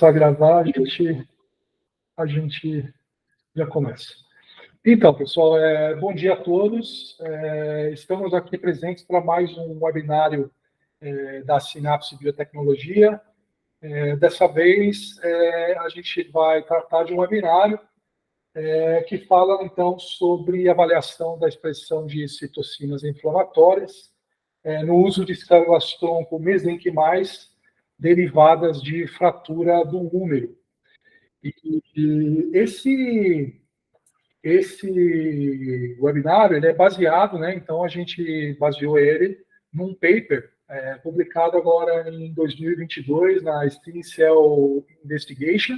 Para gravar, a gente já começa. Então, pessoal, bom dia a todos. Estamos aqui presentes para mais um webinário da Synapse Biotecnologia. Dessa vez, a gente vai tratar de um webinário que fala, então, sobre avaliação da expressão de citocinas inflamatórias no uso de células-tronco mesenquimais derivadas de fratura do úmero. E esse webinário ele é baseado, né? Então a gente baseou ele num paper publicado agora em 2022 na Stem Cell Investigation,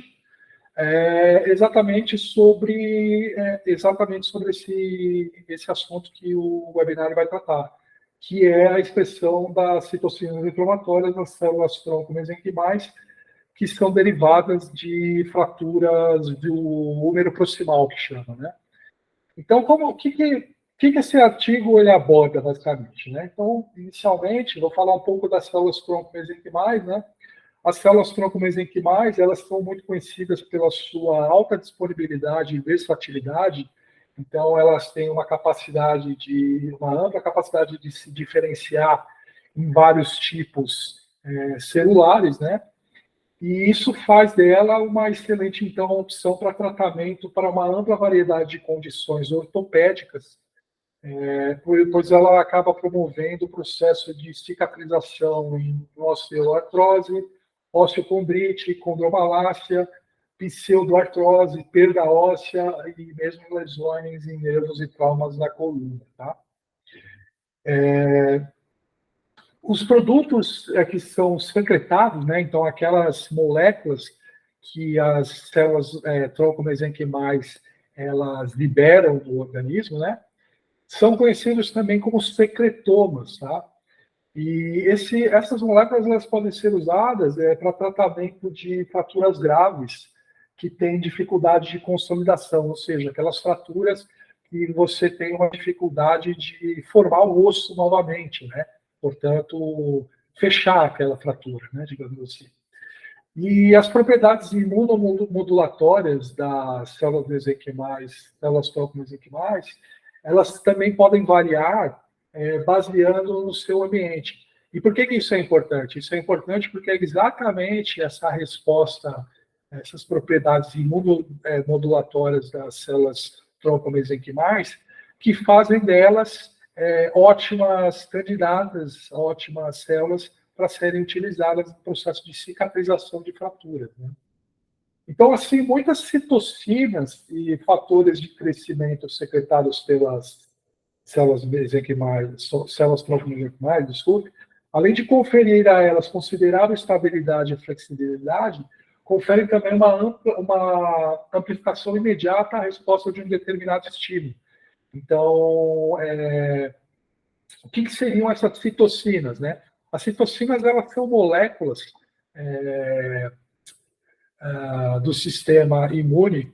exatamente sobre esse assunto que o webinário vai tratar, que é a expressão das citocinas inflamatórias nas células-tronco mesenquimais, que são derivadas de fraturas do úmero proximal, que chama, né? Então, o que esse artigo ele aborda, basicamente, né? Então, inicialmente, vou falar um pouco das células-tronco mesenquimais, né? As células-tronco mesenquimais, elas são muito conhecidas pela sua alta disponibilidade e versatilidade. Então, elas têm uma ampla capacidade de se diferenciar em vários tipos celulares, né? E isso faz dela uma excelente, então, opção para tratamento para uma ampla variedade de condições ortopédicas, pois ela acaba promovendo o processo de cicatrização em osteoartrose, osteocondrite, condromalácia, pseudoartrose, perda óssea e mesmo lesões em nervos e traumas da coluna, tá? Os produtos que são secretados, né? Então, aquelas moléculas que as células tronco mesenquimais elas liberam do organismo, né? São conhecidos também como secretomas, tá? E essas moléculas elas podem ser usadas para tratamento de fraturas graves que têm dificuldade de consolidação, ou seja, aquelas fraturas que você tem uma dificuldade de formar o osso novamente, né? Portanto, fechar aquela fratura, né, digamos assim. E as propriedades imunomodulatórias das células mesenquimais, células-tronco mesenquimais, elas também podem variar baseando no seu ambiente. E por que isso é importante? Isso é importante porque é exatamente essa resposta, essas propriedades imunomodulatórias das células-tronco mesenquimais que fazem delas ótimas candidatas, ótimas células para serem utilizadas no processo de cicatrização de fraturas, né? Então, assim, muitas citocinas e fatores de crescimento secretados pelas células mesenquimais, células tronco mesenquimais, desculpe, além de conferir a elas considerável estabilidade e flexibilidade, conferem também uma amplificação imediata à resposta de um determinado estímulo. Então, o que seriam essas citocinas, né? As citocinas, elas são moléculas do sistema imune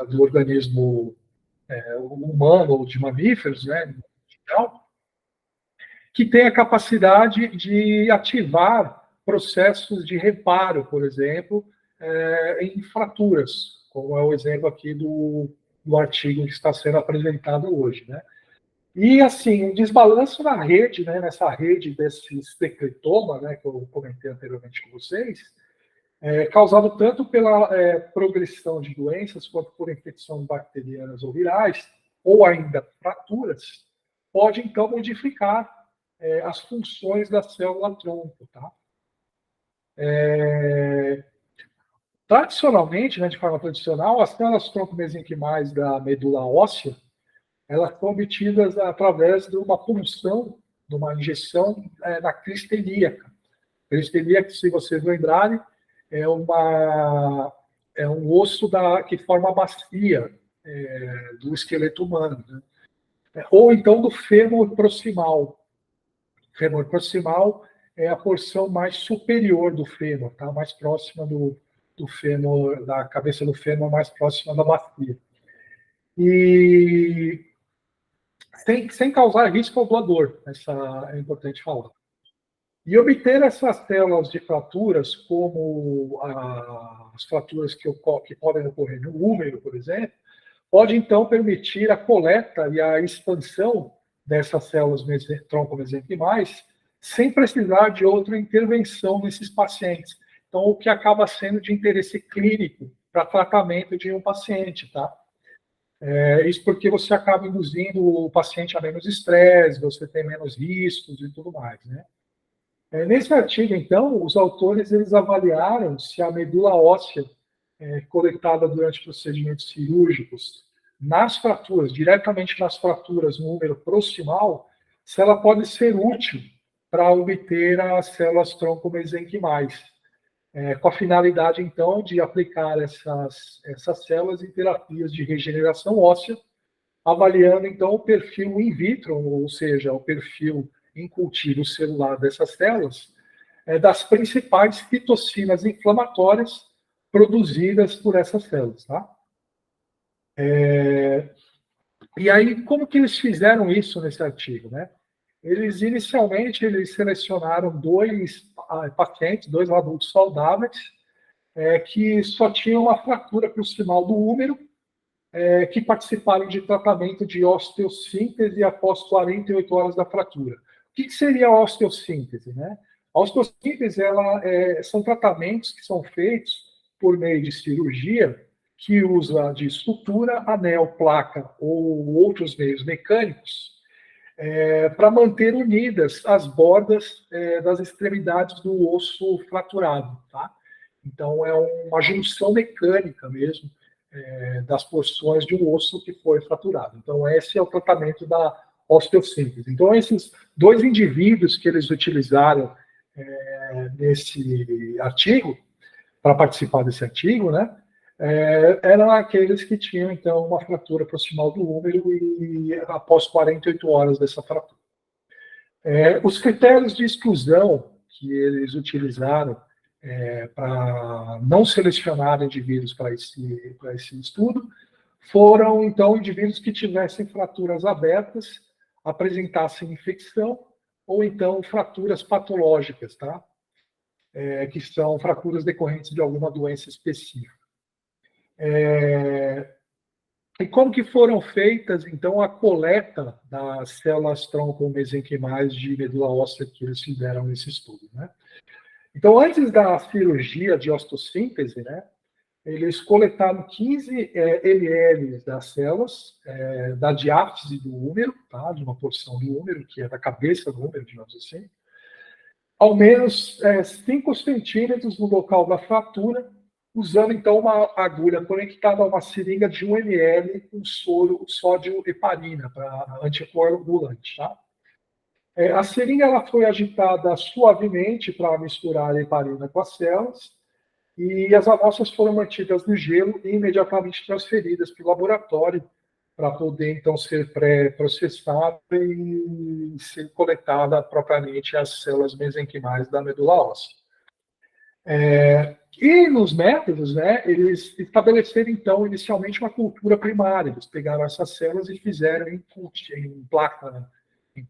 do organismo humano ou de mamíferos, né? Que tem a capacidade de ativar processos de reparo, por exemplo, em fraturas, como é o exemplo aqui do artigo que está sendo apresentado hoje, né? E, assim, um desbalanço na rede, né, nessa rede desse secretoma, né, que eu comentei anteriormente com vocês, causado tanto pela progressão de doenças quanto por infecções bacterianas ou virais, ou ainda fraturas, pode, então, modificar as funções da célula-tronco, tá? Tradicionalmente, né, de forma tradicional, as células-tronco mesenquimais da medula óssea, elas são obtidas através de uma punção, de uma injeção na crista ilíaca. A crista ilíaca, se vocês lembrarem, é um osso que forma a bacia do esqueleto humano, né? Ou então do fêmur proximal. O fêmur proximal é a porção mais superior do fêmur, tá? Mais próxima do fêmur, da cabeça do fêmur, mais próxima da bacia. E sem causar risco ao doador, essa é importante falar. E obter essas células de fraturas, como as fraturas que podem ocorrer no úmero, por exemplo, pode então permitir a coleta e a expansão dessas células tronco-mesenquimais sem precisar de outra intervenção nesses pacientes. Então, o que acaba sendo de interesse clínico para tratamento de um paciente, tá? Isso porque você acaba induzindo o paciente a menos estresse, você tem menos riscos e tudo mais, né? Nesse artigo, então, os autores eles avaliaram se a medula óssea coletada durante procedimentos cirúrgicos nas fraturas, diretamente nas fraturas no úmero proximal, se ela pode ser útil para obter as células tronco-mesenquimais, com a finalidade, então, de aplicar essas células em terapias de regeneração óssea, avaliando, então, o perfil in vitro, ou seja, o perfil em cultivo celular dessas células, das principais citocinas inflamatórias produzidas por essas células, tá? E aí, como que eles fizeram isso nesse artigo, né? Inicialmente, eles selecionaram dois pacientes, dois adultos saudáveis, que só tinham uma fratura proximal do úmero, que participaram de tratamento de osteossíntese após 48 horas da fratura. O que seria a osteossíntese, né? A osteossíntese são tratamentos que são feitos por meio de cirurgia que usa de estrutura, anel, placa ou outros meios mecânicos para manter unidas as bordas das extremidades do osso fraturado, tá? Então, é uma junção mecânica mesmo das porções de um osso que foi fraturado. Então, esse é o tratamento da osteossíntese. Então, esses dois indivíduos que eles utilizaram nesse artigo, para participar desse artigo, né, eram aqueles que tinham, então, uma fratura proximal do úmero e após 48 horas dessa fratura. Os critérios de exclusão que eles utilizaram para não selecionar indivíduos para esse estudo foram, então, indivíduos que tivessem fraturas abertas, apresentassem infecção, ou então fraturas patológicas, tá? Que são fraturas decorrentes de alguma doença específica. E como que foram feitas, então, a coleta das células tronco-mesenquimais de medula óssea que eles fizeram nesse estudo, né? Então, antes da cirurgia de osteossíntese, né, eles coletaram 15 ml das células da diáfise do úmero, tá, de uma porção do úmero, que é da cabeça do úmero, digamos assim, ao menos 5 centímetros no local da fratura, usando, então, uma agulha conectada a uma seringa de 1 ml com soro sódio heparina, para anticoagulante, tá? A seringa ela foi agitada suavemente para misturar a heparina com as células, e as amostras foram mantidas no gelo e imediatamente transferidas para o laboratório para poder, então, ser pré-processada e ser coletada propriamente as células mesenquimais da medula óssea. E nos métodos, né, eles estabeleceram, então, inicialmente uma cultura primária. Eles pegaram essas células e fizeram em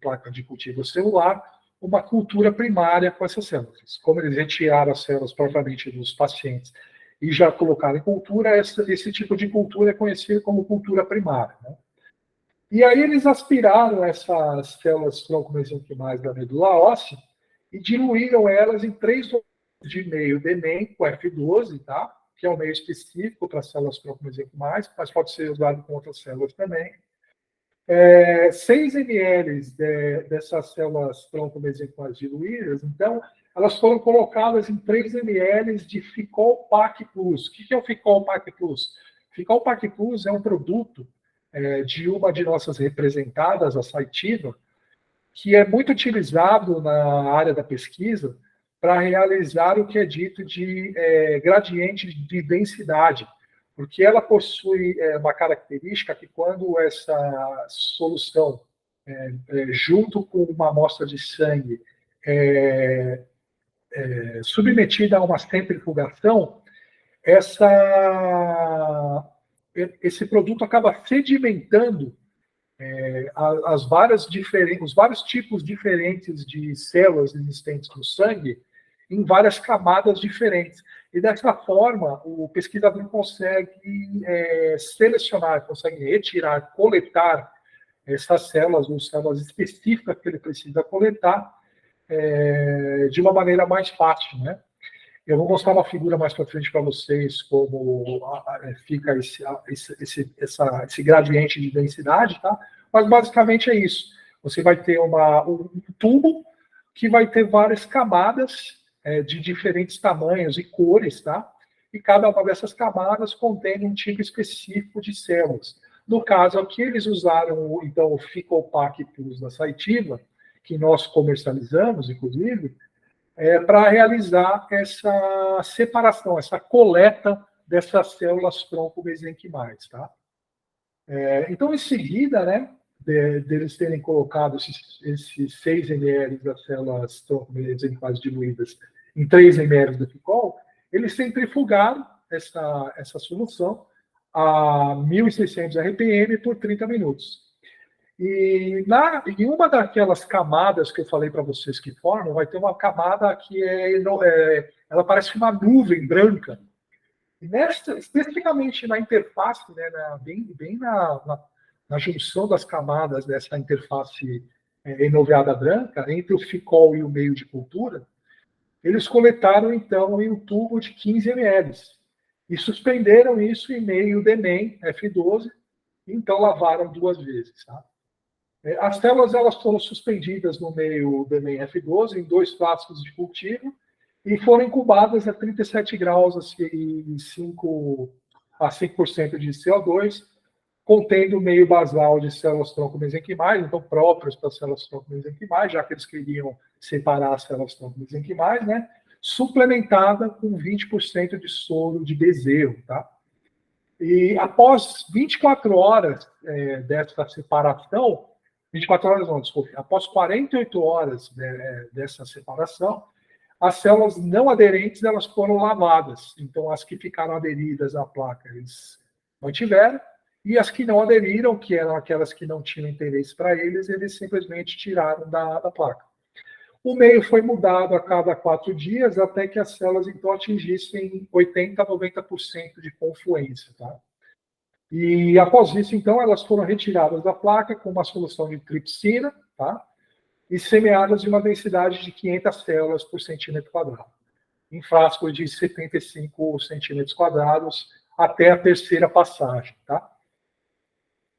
placa de cultivo celular uma cultura primária com essas células. Como eles retiraram as células propriamente dos pacientes e já colocaram em cultura, esse tipo de cultura é conhecido como cultura primária, né? E aí eles aspiraram essas células tronco-mesenquimais da medula óssea e diluíram elas em 3 de meio de NEM com F12, tá? Que é um meio específico para células tronco-mesenquimais, mas pode ser usado com outras células também. 6 ml dessas células tronco-mesenquimais diluídas, então, elas foram colocadas em 3 ml de Ficol Pac Plus. O que é o Ficol Pac Plus? Ficol Pac Plus é um produto de uma de nossas representadas, a Saitiva, que é muito utilizado na área da pesquisa para realizar o que é dito de gradiente de densidade, porque ela possui uma característica que quando essa solução, junto com uma amostra de sangue, submetida a uma centrifugação, esse produto acaba sedimentando os vários tipos diferentes de células existentes no sangue em várias camadas diferentes. E dessa forma, o pesquisador consegue selecionar, consegue retirar, coletar essas células, ou células específicas que ele precisa coletar, de uma maneira mais fácil, né? Eu vou mostrar uma figura mais para frente para vocês, como fica esse gradiente de densidade, tá? Mas basicamente é isso. Você vai ter um tubo que vai ter várias camadas de diferentes tamanhos e cores, tá? E cada uma dessas camadas contém um tipo específico de células. No caso aqui, eles usaram, então, o Fecal Pack Plus da Cytiva, que nós comercializamos, inclusive, para realizar essa separação, essa coleta dessas células tronco-mesenquimais, tá? Então, em seguida, né, deles terem colocado esses 6 ml das células tronco-mesenquimais diluídas em 3 ml do Ficol, eles centrifugaram essa solução a 1.600 RPM por 30 minutos. E em uma daquelas camadas que eu falei para vocês que formam, vai ter uma camada que ela parece uma nuvem branca. E especificamente na interface, né, bem na junção das camadas dessa interface enoveada branca, entre o Ficol e o meio de cultura, eles coletaram, então, em um tubo de 15 ml. E suspenderam isso em meio DMEM F12, e então lavaram 2 vezes, tá? As células elas foram suspendidas no meio DMEM F12 em 2 frascos de cultivo e foram incubadas a 37 graus a 5% de CO2, contendo meio basal de células tronco-mesenquimais, então próprios para células tronco-mesenquimais, já que eles queriam separar as células tronco-mesenquimais, né? Suplementada com 20% de soro de bezerro, tá? E após 24 horas dessa separação, 24 horas não, desculpe, após 48 horas dessa separação, as células não aderentes elas foram lavadas. Então, as que ficaram aderidas à placa, eles mantiveram, e as que não aderiram, que eram aquelas que não tinham interesse para eles simplesmente tiraram da placa. O meio foi mudado a cada 4 dias, até que as células, então, atingissem 80% a 90% de confluência, tá? E após isso, então, elas foram retiradas da placa com uma solução de tripsina, tá? E semeadas de uma densidade de 500 células por centímetro quadrado, em frascos de 75 centímetros quadrados, até a terceira passagem, tá?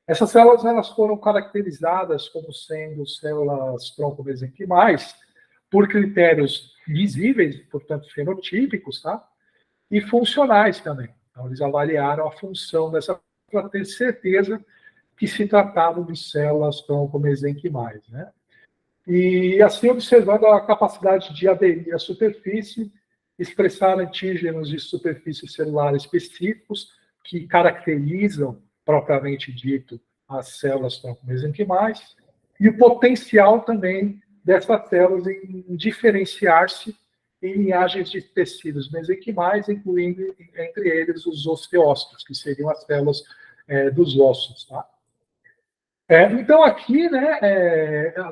Essas células elas foram caracterizadas como sendo células tronco-mesenquimais por critérios visíveis, portanto, fenotípicos, tá? E funcionais também. Então, eles avaliaram a função dessa para ter certeza que se tratavam de células tronco-mesenquimais, né? E assim, observando a capacidade de aderir à superfície, expressar antígenos de superfície celular específicos que caracterizam, propriamente dito, as células tronco-mesenquimais, e o potencial também dessas células em diferenciar-se em linhagens de tecidos mesenquimais, incluindo entre eles os osteócitos, que seriam as células dos ossos, tá? Então, aqui, né,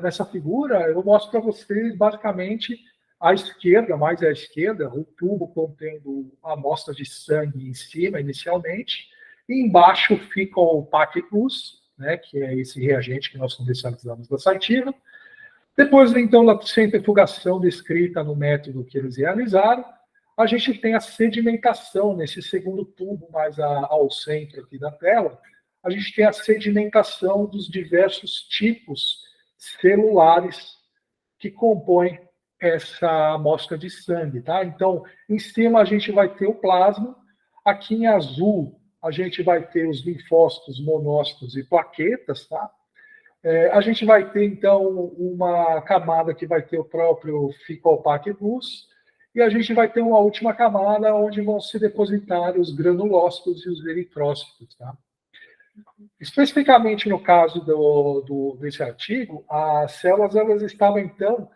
nessa figura, eu mostro para vocês, basicamente, à esquerda, mais à esquerda, o tubo contendo a amostra de sangue em cima, inicialmente, e embaixo fica o Pack Plus, né, que é esse reagente que nós comercializamos da Cytiva. Depois, então, da centrifugação descrita no método que eles realizaram, a gente tem a sedimentação nesse segundo tubo, mais ao centro aqui da tela. A gente tem a sedimentação dos diversos tipos celulares que compõem essa amostra de sangue, tá? Então, em cima a gente vai ter o plasma, aqui em azul a gente vai ter os linfócitos, monócitos e plaquetas, tá? A gente vai ter, então, uma camada que vai ter o próprio Fecal Pack Plus, e a gente vai ter uma última camada onde vão se depositar os granulócitos e os eritrócitos, tá? Especificamente no caso desse artigo, as células elas estavam, então,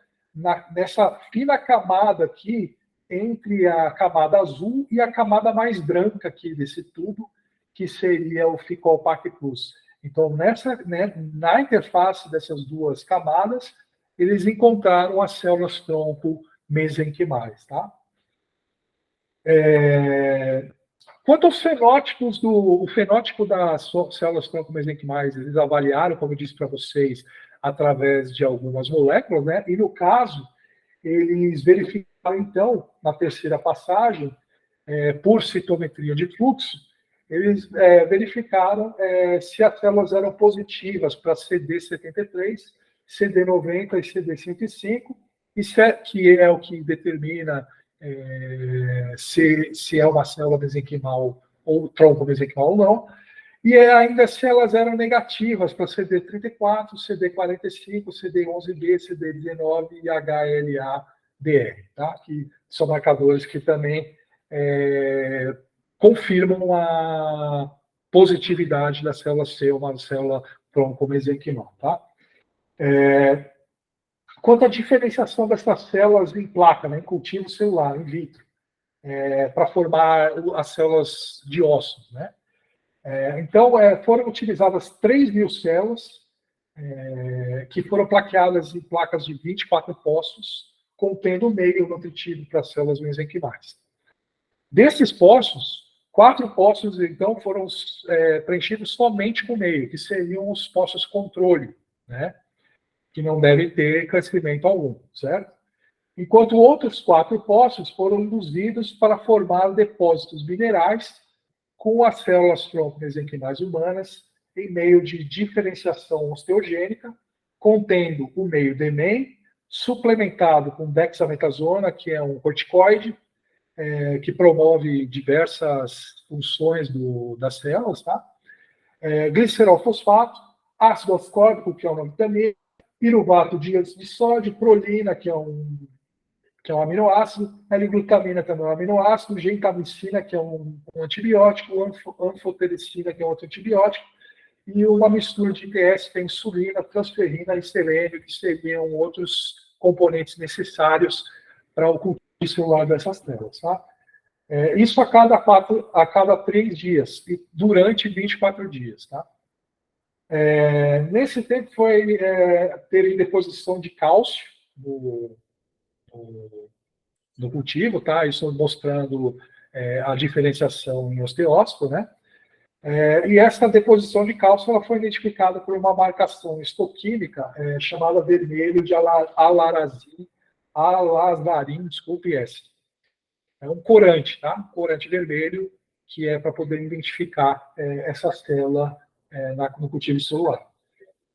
nessa fina camada aqui, entre a camada azul e a camada mais branca aqui desse tubo, que seria o Fecal Pack Plus. Então, na interface dessas duas camadas, eles encontraram as células-tronco mesenquimais, tá? Quanto aos fenótipos, o fenótipo das células-tronco mesenquimais, eles avaliaram, como eu disse para vocês, através de algumas moléculas, né? E no caso, eles verificaram, então, na terceira passagem, por citometria de fluxo, eles verificaram se as células eram positivas para CD73, CD90 e CD105, que é o que determina se é uma célula mesenquimal ou tronco mesenquimal ou não, e ainda se elas eram negativas para CD34, CD45, CD11B, CD19 e HLA-DR, tá? Que são marcadores que também confirmam a positividade da célula C, uma célula tronco mesenquimal, tá? Quanto à diferenciação dessas células em placa, né, em cultivo celular, in vitro, para formar as células de ossos, né? Então, foram utilizadas 3.000 células que foram plaqueadas em placas de 24 poços, contendo meio nutritivo para as células mesenquimais. Desses poços, 4 poços, então, foram preenchidos somente com meio, que seriam os poços controle, né? Que não devem ter crescimento algum, certo? Enquanto outros 4 poços foram induzidos para formar depósitos minerais com as células-tronco mesenquimais humanas em meio de diferenciação osteogênica, contendo o meio DMEM, suplementado com dexametasona, que é um corticoide, que promove diversas funções das células, tá? Glicerol fosfato, ácido ascórbico, que é uma vitamina, piruvato de sódio, prolina, que é um aminoácido, L-glutamina também é um aminoácido, gentamicina, que é um antibiótico, anfotericina, que é outro antibiótico, e uma mistura de ITS, que é insulina, transferrina e selênio, que seriam outros componentes necessários para o cultivo celular dessas células, tá? Isso a cada 3 dias, e durante 24 dias, tá? Nesse tempo teve deposição de cálcio no cultivo, tá? Isso mostrando a diferenciação em osteócito, né? E essa deposição de cálcio ela foi identificada por uma marcação histoquímica chamada vermelho de alazarin, desculpe, S. É um corante, tá? Um corante vermelho que é para poder identificar essa célula no cultivo celular.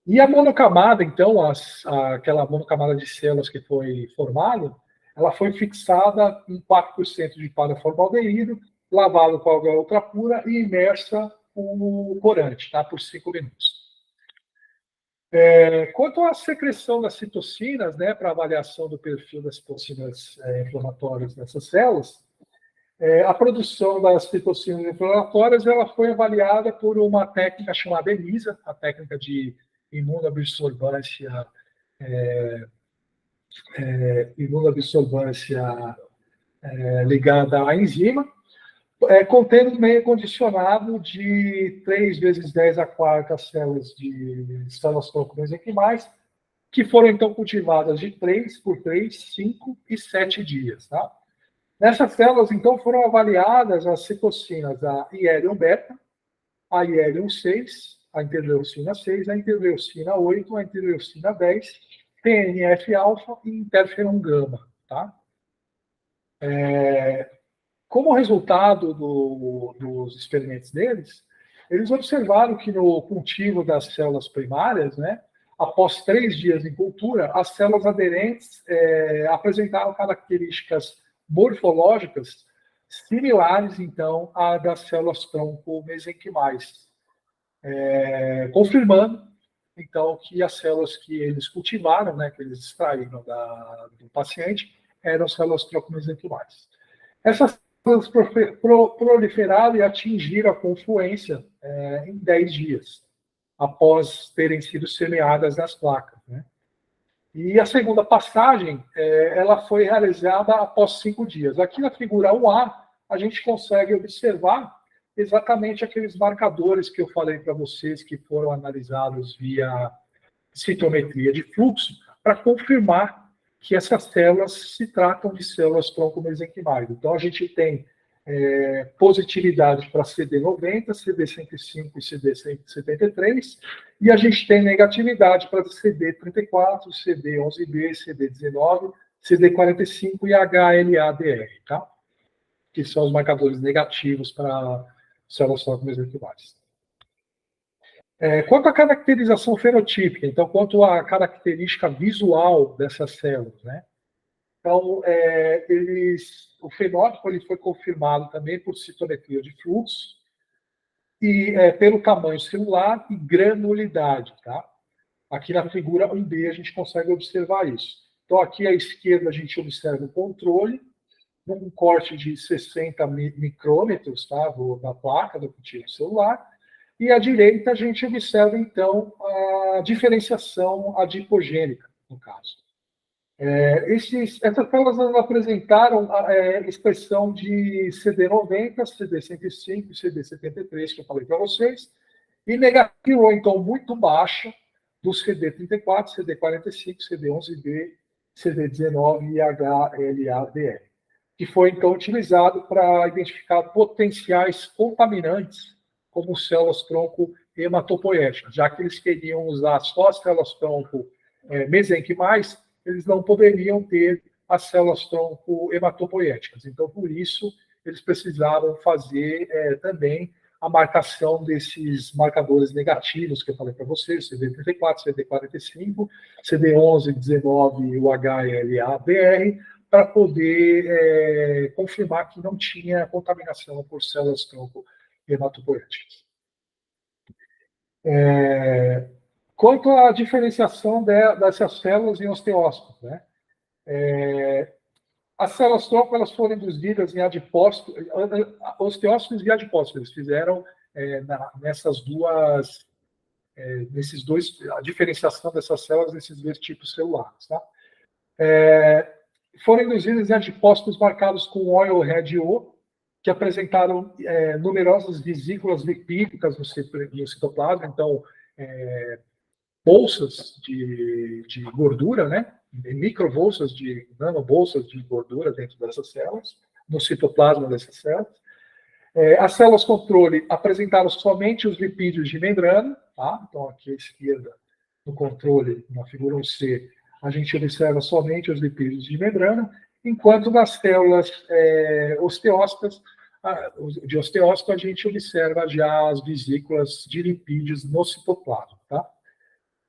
E a monocamada, então, aquela monocamada de células que foi formada, ela foi fixada em 4% de paraformaldeído, lavada com água ultrapura e imersa com o corante, tá? Por 5 minutos. Quanto à secreção das citocinas, né, para avaliação do perfil das citocinas inflamatórias nessas células, a produção das citocinas inflamatórias ela foi avaliada por uma técnica chamada ELISA, a técnica de imunoabsorvância ligada à enzima, contendo meio condicionado de 3 vezes 10 a quarta células de células-tronco mesenquimais, que foram então cultivadas de 3 por 3, 5 e 7 dias. Tá? Nessas células, então, foram avaliadas as citocinas, a IL-1-beta, a IL-1-6, a interleucina 6, a interleucina 8, a interleucina 10, TNF-alfa e interferon-gama. Tá? Como resultado dos experimentos deles, eles observaram que no cultivo das células primárias, né, após 3 dias em cultura, as células aderentes apresentaram características morfológicas similares, então, à das células-tronco mesenquimais, confirmando, então, que as células que eles cultivaram, né, que eles extraíram do paciente, eram células-tronco mesenquimais. Essas células proliferaram e atingiram a confluência em 10 dias, após terem sido semeadas nas placas. Né? E a segunda passagem, ela foi realizada após 5 dias. Aqui na figura 1A, a gente consegue observar exatamente aqueles marcadores que eu falei para vocês que foram analisados via citometria de fluxo, para confirmar que essas células se tratam de células tronco-mesenquimais. Então, a gente tem positividade para CD90, CD105 e CD73, e a gente tem negatividade para CD34, CD11B, CD19, CD45 e HLA-DR, tá? Que são os marcadores negativos para células tronco-mesenquimais. Quanto à caracterização fenotípica, então, quanto à característica visual dessas células, né? Então, o fenótipo ele foi confirmado também por citometria de fluxo e pelo tamanho celular e granulidade, tá? Aqui na figura 1B a gente consegue observar isso. Então, aqui à esquerda a gente observa o controle, num corte de 60 micrômetros, tá? Da placa do cultivo celular. E à direita a gente observa, então, a diferenciação adipogênica, no caso. Essas células apresentaram expressão de CD90, CD105 e CD73, que eu falei para vocês, e negativou, então, muito baixa do CD34, CD45, CD11B, CD19 e HLA-DR, que foi, então, utilizado para identificar potenciais contaminantes, como células tronco hematopoéticas, já que eles queriam usar só as células tronco mesenquimais, eles não poderiam ter as células tronco hematopoéticas. Então, por isso, eles precisaram fazer também a marcação desses marcadores negativos que eu falei para vocês, CD34, CD45, CD11, 19 e o HLA-BR, para poder confirmar que não tinha contaminação por células tronco hematopoéticas. Quanto à diferenciação dessas células em osteócitos, né? As células tronco elas foram induzidas em adipócitos, osteócitos e adipócitos. Eles fizeram nesses dois, a diferenciação dessas células nesses dois tipos celulares, tá? Foram induzidas em adipócitos marcados com oil red O, que apresentaram numerosas vesículas lipídicas no citoplasma, então bolsas de gordura, né? Microbolsas nanobolsas de gordura dentro dessas células, no citoplasma dessas células. As células controle apresentaram somente os lipídios de membrana, tá? Então, aqui à esquerda, no controle, na figura 1C, a gente observa somente os lipídios de membrana, enquanto nas células osteócitas, de osteócito, a gente observa já as vesículas de lipídios no citoplasma, tá?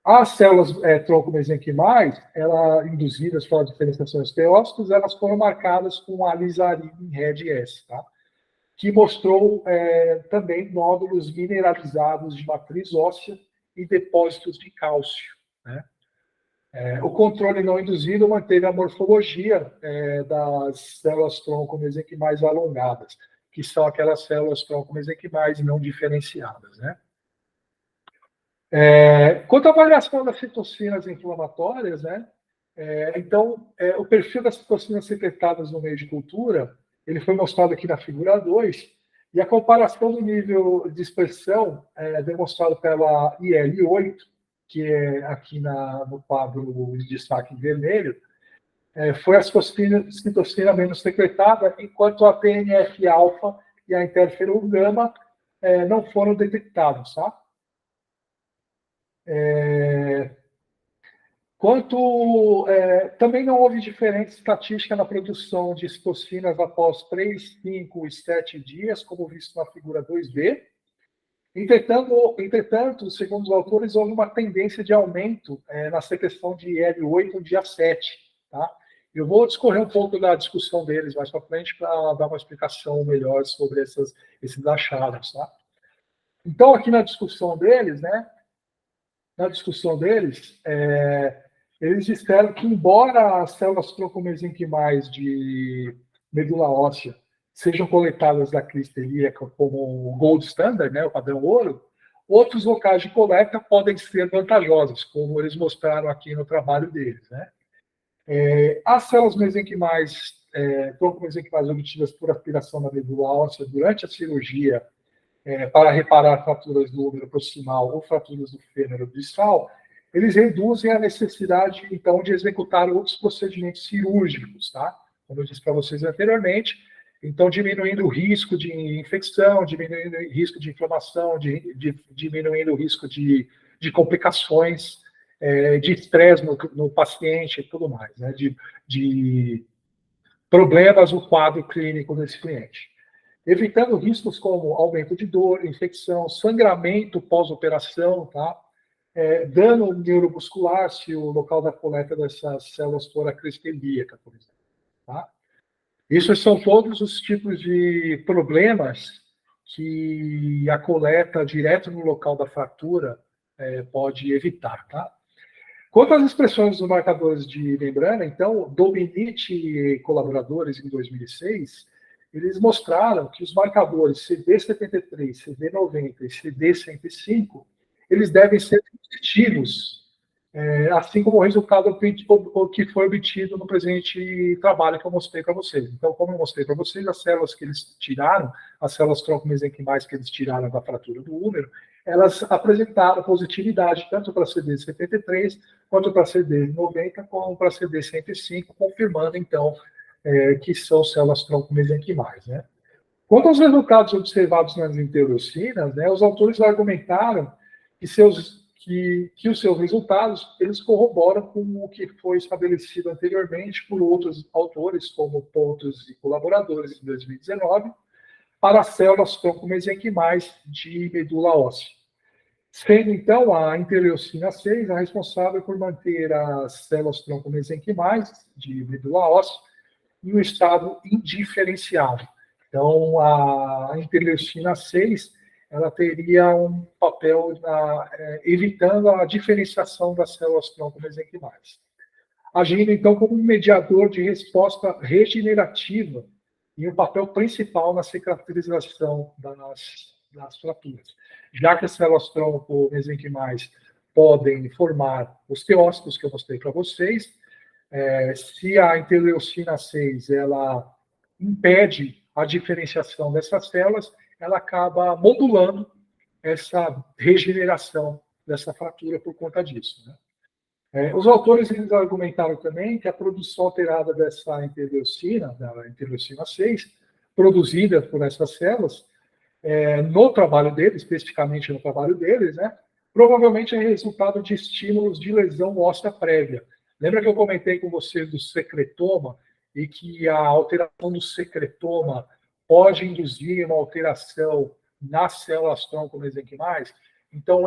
As células tronco-mesenquimais, induzidas pela diferenciação de osteócitos, elas foram marcadas com a alizarin Red S, tá? Que mostrou também nódulos mineralizados de matriz óssea e depósitos de cálcio, né? O controle não induzido manteve a morfologia das células tronco-mesenquimais alongadas, que são aquelas células tronco-mesenquimais não diferenciadas, né? Quanto à avaliação das citocinas inflamatórias, né? Então, o perfil das citocinas secretadas no meio de cultura, ele foi mostrado aqui na figura 2, e a comparação do nível de expressão demonstrado pela IL-8, que é aqui no quadro de destaque em vermelho, foi a citocina menos secretada, enquanto a TNF-alfa e a interferon-gama não foram detectados, tá? Também não houve diferença estatística na produção de citocinas após 3, 5 e 7 dias, como visto na figura 2B. Entretanto, segundo os autores, houve uma tendência de aumento na secreção de IL-8 no dia 7. Tá? Eu vou discorrer um pouco da discussão deles mais para frente para dar uma explicação melhor sobre esses achados. Tá? Então, aqui na discussão deles, né? Eles disseram que, embora as células tronco-mesenquimais de medula óssea sejam coletadas da crista ilíaca como o gold standard, né, o padrão ouro, outros locais de coleta podem ser vantajosos, como eles mostraram aqui no trabalho deles, né? As células mesenquimais, tronco-mesenquimais obtidas por aspiração da medula óssea durante a cirurgia para reparar fraturas do úmero proximal ou fraturas do fêmur distal, eles reduzem a necessidade, então, de executar outros procedimentos cirúrgicos, tá? Como eu disse para vocês anteriormente, então, diminuindo o risco de infecção, diminuindo o risco de inflamação, diminuindo o risco de complicações, de estresse no paciente e tudo mais, né? De problemas no quadro clínico desse cliente. Evitando riscos como aumento de dor, infecção, sangramento pós-operação, tá? Dano neuromuscular, se o local da coleta dessas células for a crista ilíaca, por exemplo. Tá? Isso são todos os tipos de problemas que a coleta direto no local da fratura pode evitar. Tá? Quanto às expressões dos marcadores de membrana, então, Dominici e colaboradores, em 2006, eles mostraram que os marcadores CD73, CD90 e CD105, eles devem ser positivos, assim como o resultado que foi obtido no presente trabalho que eu mostrei para vocês. Então, como eu mostrei para vocês, as células que eles tiraram, as células tronco-mesenquimais que eles tiraram da fratura do úmero, elas apresentaram positividade tanto para CD73, quanto para CD90, como para CD105, confirmando, então, que são células tronco-mesenquimais, né? Quanto aos resultados observados nas interleucinas, né, os autores argumentaram que os seus resultados eles corroboram com o que foi estabelecido anteriormente por outros autores, como Pontos e colaboradores, em 2019, para as células tronco-mesenquimais de medula óssea. Sendo, então, a interleucina 6 a responsável por manter as células tronco-mesenquimais de medula óssea em um estado indiferenciado. Então, a interleucina 6 ela teria um papel evitando a diferenciação das células tronco-mesenquimais. Agindo, então, como um mediador de resposta regenerativa e um papel principal na cicatrização das fraturas. Já que as células tronco-mesenquimais podem formar os teócitos que eu mostrei para vocês, se a interleucina 6 ela impede a diferenciação dessas células, ela acaba modulando essa regeneração dessa fratura por conta disso. Né? Os autores eles argumentaram também que a produção alterada dessa interleucina, da interleucina 6, produzida por essas células, no trabalho deles, especificamente no trabalho deles, né, provavelmente é resultado de estímulos de lesão óssea prévia. Lembra que eu comentei com você do secretoma e que a alteração do secretoma pode induzir uma alteração nas células tronco-mesenquimais? Então,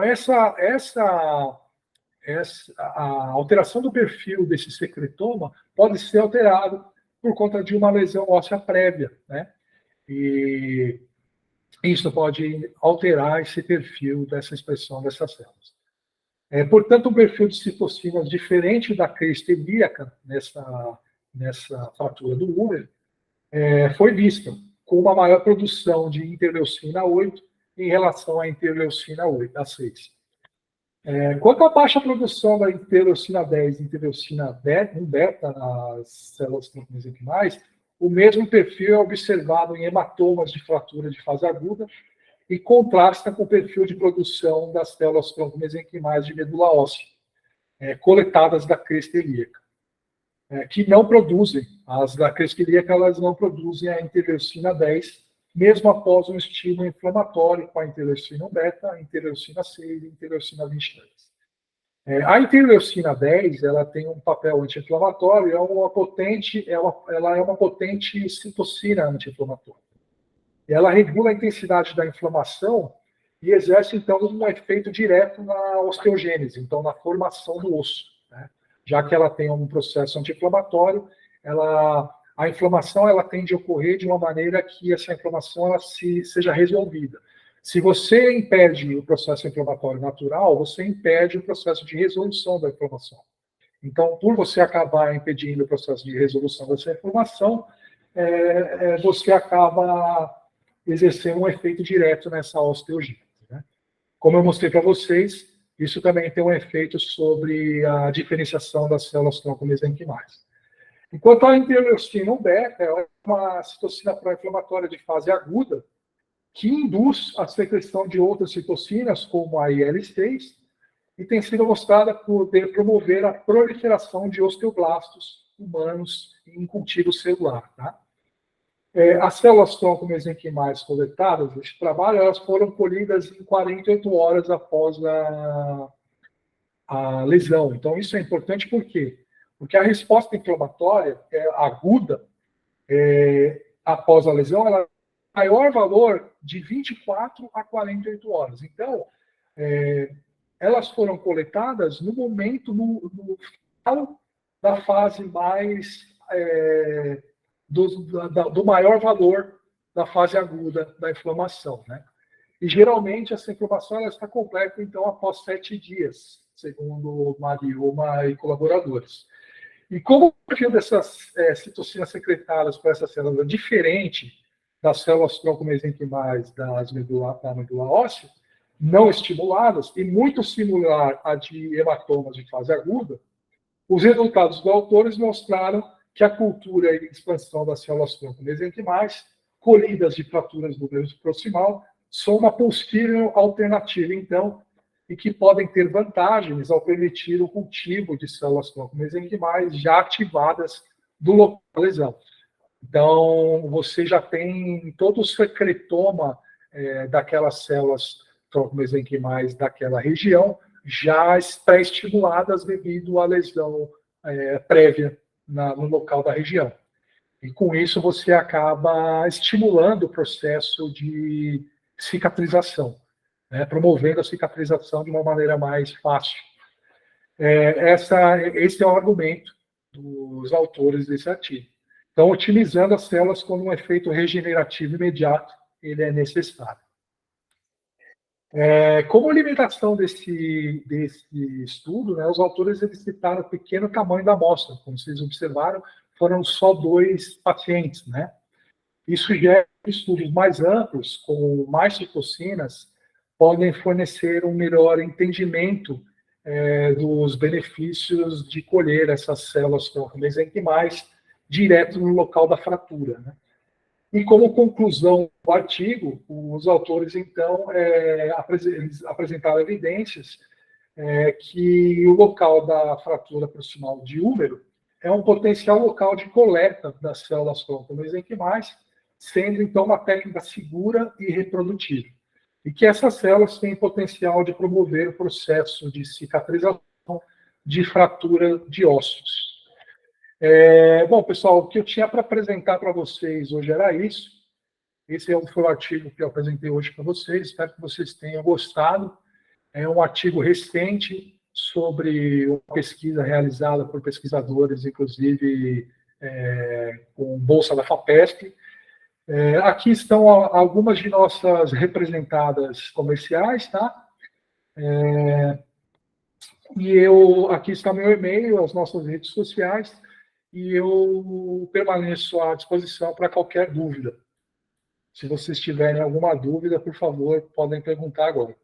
a alteração do perfil desse secretoma pode ser alterado por conta de uma lesão óssea prévia, né? E isso pode alterar esse perfil dessa expressão dessas células. Portanto, um perfil de citocinas diferente da crista ilíaca nessa fratura do úmero foi visto com uma maior produção de interleucina 8 em relação à interleucina 8, a 6. Quanto à baixa produção da interleucina 10 e interleucina 1 beta nas células tronco-mesenquimais, o mesmo perfil é observado em hematomas de fratura de fase aguda e contrasta com o perfil de produção das células tronco-mesenquimais de medula óssea, coletadas da crista ilíaca, que não produzem, as da crista ilíaca, elas não produzem a interleucina 10, mesmo após um estímulo inflamatório com a interleucina 1 beta, a interleucina 6 e a interleucina 22. A interleucina 10, ela tem um papel anti-inflamatório, ela é uma potente citocina anti-inflamatória. Ela regula a intensidade da inflamação e exerce, então, um efeito direto na osteogênese, então, na formação do osso. Né? Já que ela tem um processo anti-inflamatório, a inflamação ela tende a ocorrer de uma maneira que essa inflamação ela seja resolvida. Se você impede o processo inflamatório natural, você impede o processo de resolução da inflamação. Então, por você acabar impedindo o processo de resolução dessa inflamação, você acaba exercendo um efeito direto nessa osteogênese. Né? Como eu mostrei para vocês, isso também tem um efeito sobre a diferenciação das células tronco-mesenquimais. Enquanto a interleucina 1 beta é uma citocina pró-inflamatória de fase aguda, que induz a secreção de outras citocinas, como a IL-6, e tem sido mostrada por poder promover a proliferação de osteoblastos humanos em cultivo celular. Tá? As células-tronco mesenquimais coletadas neste trabalho, elas foram colhidas em 48 horas após a lesão. Então, isso é importante por quê? Porque a resposta inflamatória aguda após a lesão, ela tem maior valor de 24 a 48 horas. Então, elas foram coletadas no momento, no final da fase mais do maior valor da fase aguda da inflamação, né? E geralmente essa inflamação ela está completa, então, após 7 dias, segundo Marioma e colaboradores. E como o perfil dessas citocinas secretadas por essas células é diferente das células tronco mesenquimais da medula óssea, não estimuladas, e muito similar à de hematomas de fase aguda, os resultados dos autores mostraram que a cultura e expansão das células tronco mesenquimais, colhidas de fraturas do nervo proximal, são uma possível alternativa, então, e que podem ter vantagens ao permitir o cultivo de células tronco mesenquimais já ativadas do local da lesão. Então, você já tem todo o secretoma daquelas células tronco mesenquimais daquela região já pré-estimuladas devido à lesão prévia no local da região. E com isso você acaba estimulando o processo de cicatrização, né, promovendo a cicatrização de uma maneira mais fácil. Esse é o argumento dos autores desse artigo. Então, otimizando as células com um efeito regenerativo imediato, ele é necessário. Como limitação desse estudo, né, os autores eles citaram o pequeno tamanho da amostra. Como vocês observaram, foram só 2 pacientes, né? Isso sugere que estudos mais amplos, com mais citocinas, podem fornecer um melhor entendimento dos benefícios de colher essas células tronco mesenquimais direto no local da fratura, né? E como conclusão do artigo, os autores, então, apresentaram evidências que o local da fratura proximal de úmero é um potencial local de coleta das células tronco mesenquimais, sendo, então, uma técnica segura e reprodutível. E que essas células têm potencial de promover o processo de cicatrização de fratura de ossos. Bom, pessoal, o que eu tinha para apresentar para vocês hoje era isso. Esse foi o artigo que eu apresentei hoje para vocês. Espero que vocês tenham gostado. É um artigo recente sobre uma pesquisa realizada por pesquisadores, inclusive com bolsa da FAPESP. Aqui estão algumas de nossas representadas comerciais, tá? Aqui está meu e-mail, as nossas redes sociais, e eu permaneço à disposição para qualquer dúvida. Se vocês tiverem alguma dúvida, por favor, podem perguntar agora.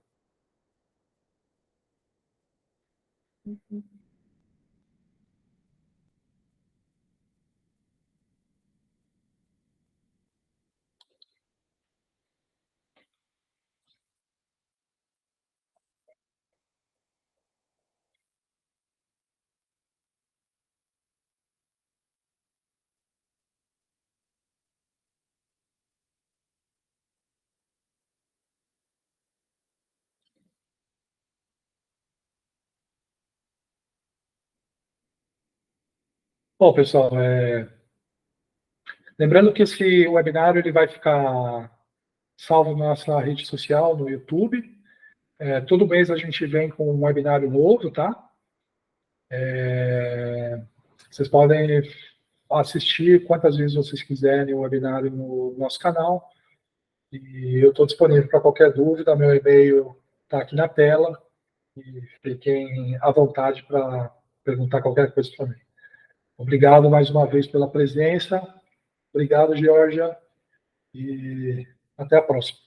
Bom, pessoal, lembrando que esse webinário ele vai ficar salvo na nossa rede social, no YouTube. Todo mês a gente vem com um webinário novo, tá? Vocês podem assistir quantas vezes vocês quiserem o webinário no nosso canal. E eu estou disponível para qualquer dúvida. Meu e-mail está aqui na tela. E fiquem à vontade para perguntar qualquer coisa para mim. Obrigado mais uma vez pela presença. Obrigado, Georgia. E até a próxima.